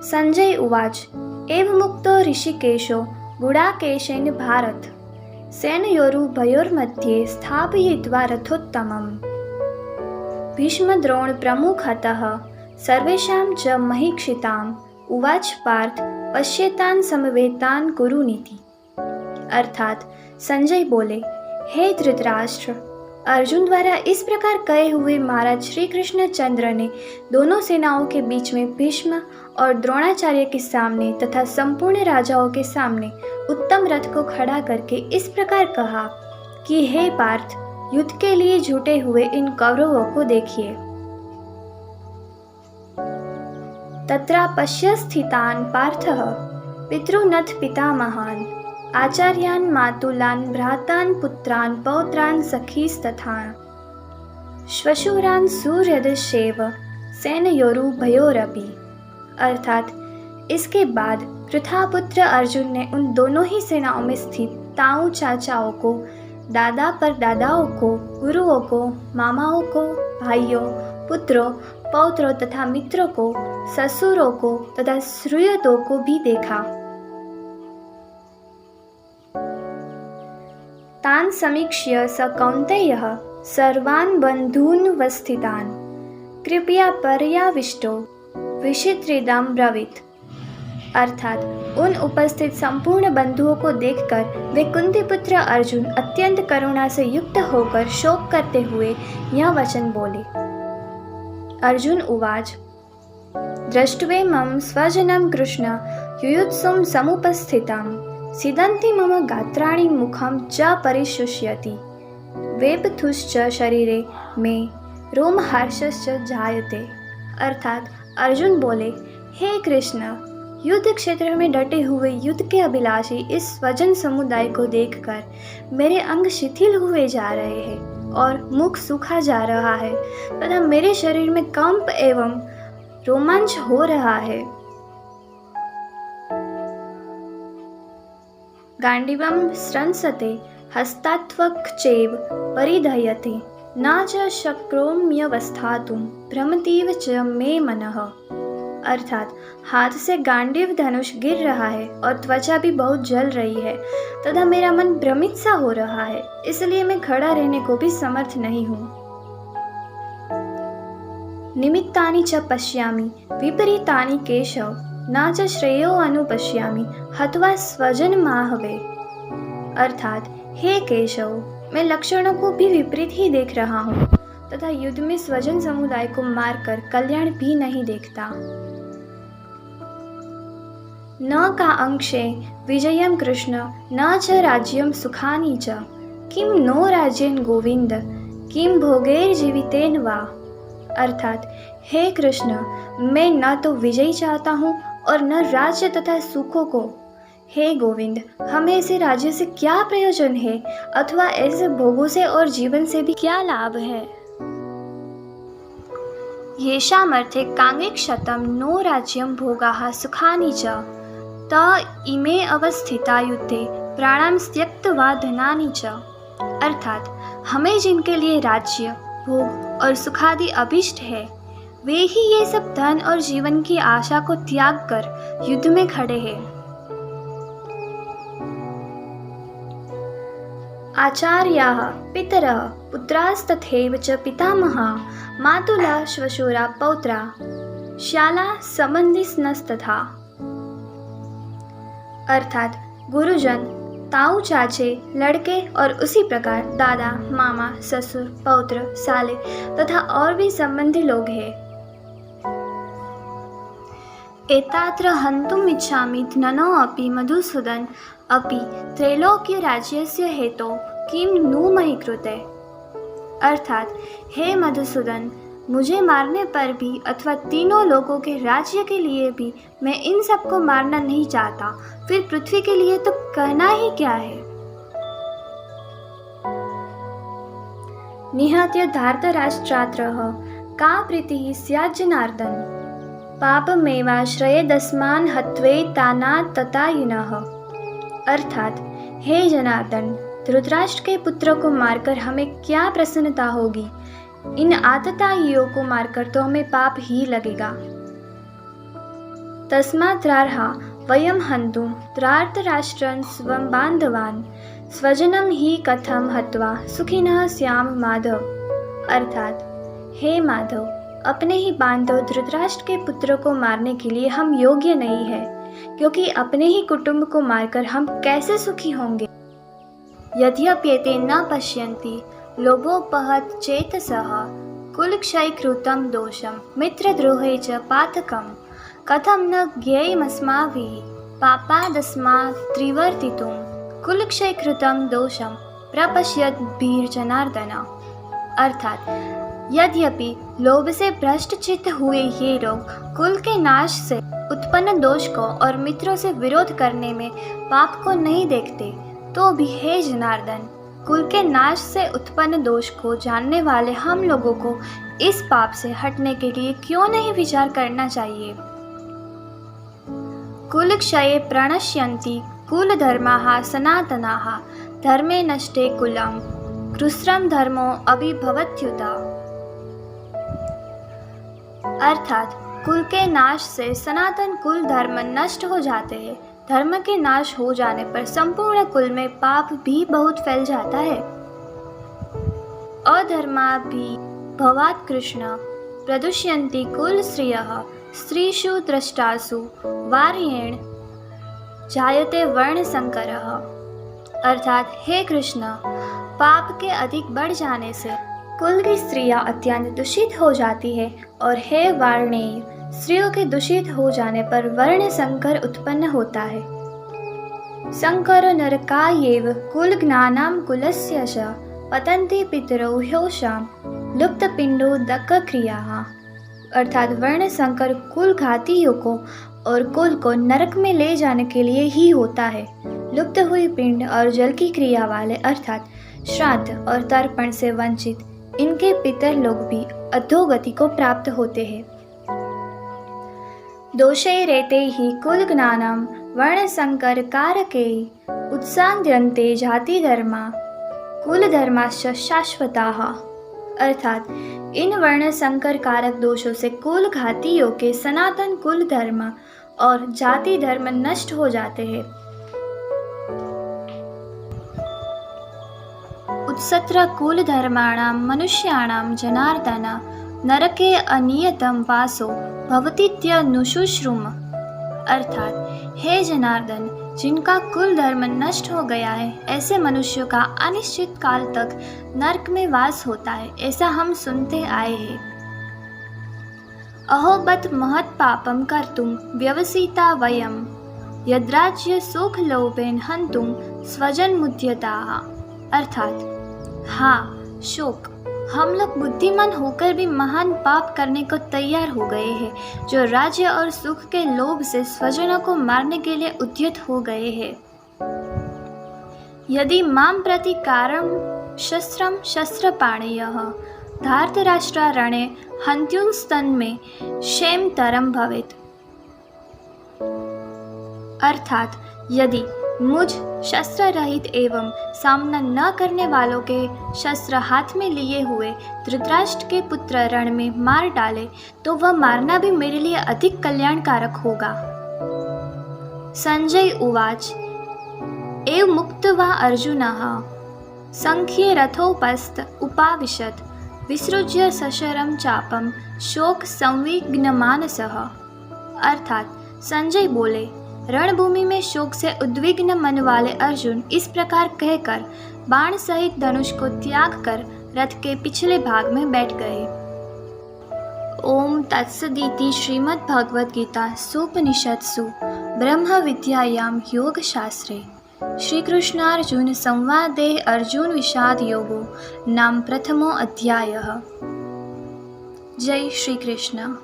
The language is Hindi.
संजय उवाच एवमुक्तो ऋषिकेशो गुडाकेशेन भारत सेनयोरुभयोर्मध्ये स्थापयित्वा रथोत्तमम् भीष्मद्रोणप्रमुखतः सर्वेषां च महीक्षिताम् उवाच पार्थ पश्येतान् समवेतान् कुरुनीति। अर्थात संजय बोले, हे धृतराष्ट्र, अर्जुन द्वारा इस प्रकार कहे हुए महाराज श्री कृष्ण चंद्र ने दोनों सेनाओं के बीच में भीष्म और द्रोणाचार्य के सामने तथा संपूर्ण राजाओं के सामने उत्तम रथ को खड़ा करके इस प्रकार कहा कि हे पार्थ, युद्ध के लिए जुटे हुए इन कौरवों को देखिए। तत्रा पश्य स्थितान् पार्थः पितॄनथ पितामहान् आचार्यान् मातुलान् भ्रातान् पुत्रान् पौत्रान् सखीस्तथा श्वशुरान् सूर्यदशेव सेनयोरुभयोरपि। अर्थात इसके बाद पृथापुत्र अर्जुन ने उन दोनों ही सेनाओं में स्थित ताऊ चाचाओं को, दादा परदादाओं को, गुरुओं को, मामाओं को, भाइयों, पुत्रों, पौत्रों तथा मित्रों को, ससुरों को तथा श्रुयदों को भी देखा। तान् समीक्ष्य स कौन्तेयः सर्वान् बन्धून्वस्थितान् कृपया पर्याविष्टो विचित्रेदं ब्रवीत। अर्थात उन उपस्थित संपूर्ण बंधुओं को देखकर वे कुंती पुत्र अर्जुन अत्यंत करुणा से युक्त होकर शोक करते हुए यह वचन बोले। अर्जुन उवाच दृष्ट्वेमं स्वजनं कृष्ण युयुत्सुं समुपस्थितं सीदन्ति मम गात्राणि मुखं च परिशुष्यति वेपथुश्च शरीरे में रोमहर्षश्च जायते। अर्थात अर्जुन बोले, हे कृष्ण, युद्ध क्षेत्र में डटे हुए युद्ध के अभिलाषी इस स्वजन समुदाय को देखकर मेरे अंग शिथिल हुए जा रहे हैं और मुख सूखा जा रहा है तथा मेरे शरीर में कंप एवं रोमांच हो रहा है। गांडीवं स्रंसते हस्तात्वक्चैव परिधयते न च शक्नोम्यवस्थातुं भ्रमतीव च मे मनः। अर्थात हाथ से गांडीव धनुष गिर रहा है और त्वचा भी बहुत जल रही है तथा मेरा मन भ्रमित सा हो रहा है, इसलिए मैं खड़ा रहने को भी समर्थ नहीं हूँ। निमित्तानि च पश्यामि विपरीतानि केशव न च श्रेयो अनुपश्यामि हत्वा स्वजन माहवे। अर्थात हे केशव, मैं लक्षणों को भी विपरीत ही देख रहा हूँ तथा युद्ध में स्वजन समुदाय को मारकर कल्याण भी नहीं देखता। न का अंशे विजयं कृष्ण न च राज्यं सुखानि च किं नो राज्येन गोविंद किं भोगैर्जीवितेन वा। अर्थात हे कृष्ण, मैं न तो विजय चाहता हूँ और न राज्य तथा सुखों को। हे गोविंद, हमें ऐसे राज्य से क्या प्रयोजन है अथवा ऐसे भोगों से और जीवन से भी क्या लाभ है। येषामर्थे काङ्क्षितं नो राज्यं भोगाः सुखानि च त इमे अवस्थिता युद्धे प्राणां त्यक्त्वा धनानि च। अर्थात हमें जिनके लिए राज्य, भोग और सुखादि अभिष्ट है, वे ही ये सब धन और जीवन की आशा को त्याग कर युद्ध में खड़े हैं। आचार्याः पितरः पुत्रास्तथैव च पितामहाः मातुलः श्वशुरा पौत्रा श्याला संबंधिनस्तथा। अर्थात गुरुजन, ताऊ चाचे, लड़के और उसी प्रकार दादा, मामा, ससुर, पौत्र, साले तथा और भी संबंधी लोग हैं। एतात्र हन्तुम् इच्छामि धननो अपि मधुसूदन अपि त्रैलोक्य राज्यस्य हेतो किं नु मही कृते। अर्थात हे मधुसूदन, मुझे मारने पर भी अथवा तीनों लोगों के राज्य के लिए भी मैं इन सबको मारना नहीं चाहता, फिर पृथ्वी के लिए तो कहना ही क्या है। निहत्य धार्तराष्ट्रात्रः का प्रीतिः स्यात् जनार्दन पापमेवाश्रयेदस्मान् हत्वैतानाततायिनः। अर्थात हे जनार्दन, धृतराष्ट्र के पुत्रों को मारकर हमें क्या प्रसन्नता होगी, इन आतताइयों को मारकर तो हमें पाप ही लगेगा। तस्मात्रार्हा वयं हन्तुं त्रार्तराष्ट्रं स्वं बान्धवान् स्वजनं ही कथम हत्वा सुखिनः स्याम माधव। अर्थात, हे माधव, अपने ही बांधव धृतराष्ट्र के पुत्र को मारने के लिए हम योग्य नहीं है, क्योंकि अपने ही कुटुंब को मारकर हम कैसे सुखी होंगे। यद्यप्येते न पश्यन्ति लोभोपहत चेतसः कुलक्षयकृतं दोषं मित्रद्रोहे च पातकं कथं न ज्ञेयमस्माभिः पापादस्मात् त्रिवर्तितुं कुलक्षयकृतं दोषं प्रपश्यद्भिर्जनार्दन। अर्थात, यद्यपि लोभ से भ्रष्ट चित्त हुए ये लोग कुल के नाश से उत्पन्न दोष को और मित्रों से विरोध करने में पाप को नहीं देखते, तो भी हे जनार्दन, कुल के नाश से उत्पन्न दोष को जानने वाले हम लोगों को इस पाप से हटने के लिए क्यों नहीं विचार करना चाहिए। कुलक्षये प्रणश्यन्ति कुलधर्माः सनातनाः धर्मे नष्टे कुलं कृस्रं धर्मो अभिभवत्युत। अर्थात, कुल के नाश से सनातन कुल धर्म नष्ट हो जाते हैं। धर्म के नाश हो जाने पर संपूर्ण कुल में पाप भी बहुत फैल जाता है। अधर्माभि भवात् कृष्ण प्रदुष्यन्ति कुल श्रियः स्त्रीषु द्रष्टासु वार्येण जायते वर्ण संकरः। अर्थात, हे कृष्ण, पाप के अधिक बढ़ जाने से कुल की स्त्रियां अत्यंत दूषित हो जाती है, और हे वार्णेय, स्त्रियों के दूषित हो जाने पर वर्ण संकर उत्पन्न होता है। संकर नरकायेव कुल ज्ञानाम कुलस्य च पतन्ति पितरौ ह्योषाम लुप्त पिंडोदक क्रियाः। अर्थात, वर्ण संकर कुल घातियों को और कुल को नरक में ले जाने के लिए ही होता है। लुप्त हुई पिंड और जल की क्रिया वाले अर्थात श्राद्ध और तर्पण से वंचित इनके पितर लोग भी अधोगति को प्राप्त होते हैं। दोषे रेते ही कुल ज्ञानम वर्ण संकर कारके उत्साद्यन्ते जाति धर्मा कुल धर्माश्च शाश्वताः। अर्थात, इन वर्ण संकर कारक दोषों से कुल घातियों के सनातन कुल धर्म और जाति धर्म नष्ट हो जाते हैं। उत्सत्र कुल धर्माणां मनुष्याणां जनार्दन नरके अनियतम वासो भवतीत्यनुशुश्रुम। अर्थात, हे जनार्दन, जिनका कुल धर्म नष्ट हो गया है, ऐसे मनुष्यों का अनिश्चित काल तक नरक में वास होता है, ऐसा हम सुनते आए हैं। अहोबत महत् पापम कर्तुम व्यवसिता वयम यद्राज्य सुख लोभेन हंतुम स्वजन मुद्यताः। अर्थात, हाँ, शोक, हम लोग बुद्धिमान होकर भी महान पाप करने को तैयार हो गए हैं, जो राज्य और सुख के लोभ से स्वजनों को मारने के लिए उद्यत हो गए हैं। यदि मां प्रतिकारं शस्त्रं शस्त्रपाणयः धार्तराष्ट्रारणे हन्त्युस्तन्मे क्षेमतरं भवेत्। अर्थात, यदि मुझ शस्त्र रहित एवं सामना न करने वालों के शस्त्र हाथ में लिए हुए धृतराष्ट्र के पुत्र रण में मार डाले, तो वह मारना भी मेरे लिए अधिक कल्याणकारक होगा। संजय उवाच एव मुक्त्वा अर्जुनः संख्ये रथोपस्थ उपाविशत् विसृज्य सशरं चापम शोक संविघ्नमानसः। अर्थात, संजय बोले, रणभूमि में शोक से उद्विग्न मन वाले अर्जुन इस प्रकार कहकर बाण सहित धनुष को त्याग कर रथ के पिछले भाग में बैठ गए। ओम तत्सदिति श्रीमद्भगवद्गीता सूपनिषत्सु ब्रह्म विद्यायां योगशास्त्रे श्रीकृष्णार्जुन संवादे अर्जुन विषाद योगो नाम प्रथमो अध्यायः। जय श्री कृष्ण।